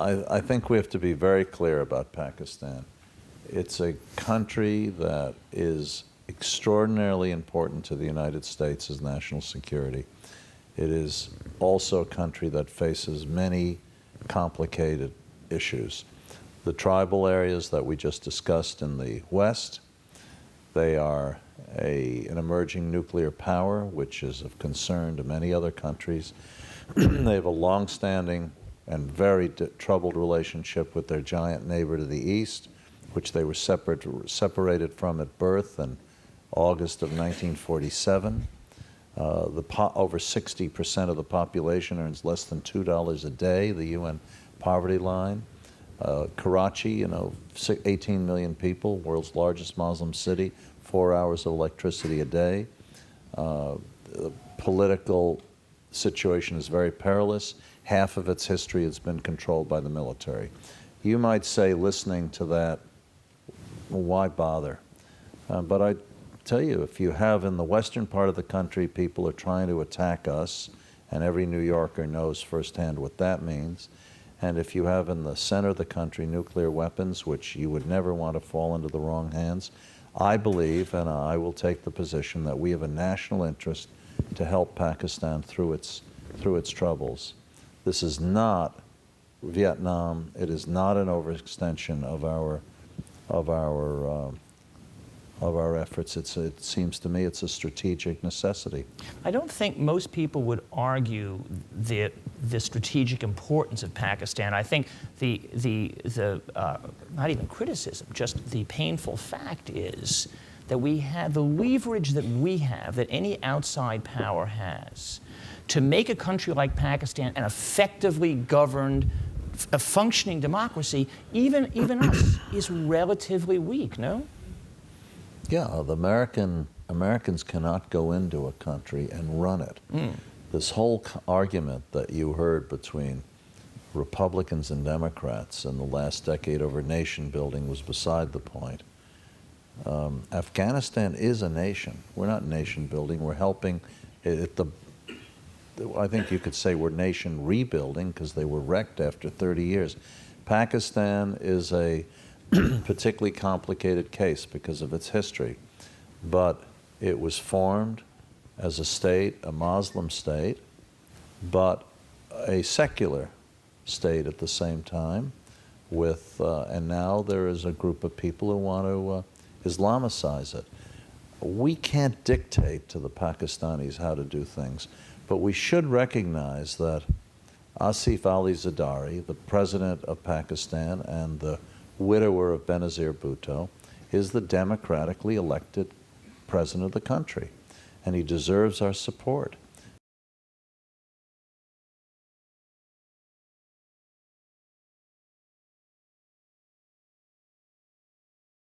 I think we have to be very clear about Pakistan. It's a country that is extraordinarily important to the United States as national security. It is also a country that faces many complicated issues. The tribal areas that we just discussed in the West, they are an emerging nuclear power, which is of concern to many other countries. They have a long-standing and very troubled relationship with their giant neighbor to the east, which they were separated from at birth in August of 1947. Over 60% of the population earns less than $2 a day, the UN poverty line. Karachi, 18 million people, world's largest Muslim city, 4 hours of electricity a day. The political situation is very perilous. Half of its history has been controlled by the military. You might say, listening to that, well, why bother? But I tell you, if you have in the western part of the country, people are trying to attack us, and every New Yorker knows firsthand what that means. And if you have in the center of the country nuclear weapons, which you would never want to fall into the wrong hands, I believe, and I will take the position, that we have a national interest to help Pakistan through its troubles. This is not Vietnam. It is not an overextension of our efforts. It seems to me it's a strategic necessity. I don't think most people would argue the strategic importance of Pakistan. I think the not even criticism, just the painful fact is that we have the leverage that we have, that any outside power has, to make a country like Pakistan an effectively governed, a functioning democracy, even us, is relatively weak, no? Yeah, the Americans cannot go into a country and run it. This whole argument that you heard between Republicans and Democrats in the last decade over nation building was beside the point. Afghanistan is a nation. We're not nation building. We're helping I think you could say we're nation rebuilding, because they were wrecked after 30 years. Pakistan is a particularly complicated case because of its history, but it was formed as a state, a Muslim state, but a secular state at the same time, and now there is a group of people who want to Islamicize it. We can't dictate to the Pakistanis how to do things, but we should recognize that Asif Ali Zardari, the president of Pakistan and the widower of Benazir Bhutto, is the democratically elected president of the country, and he deserves our support.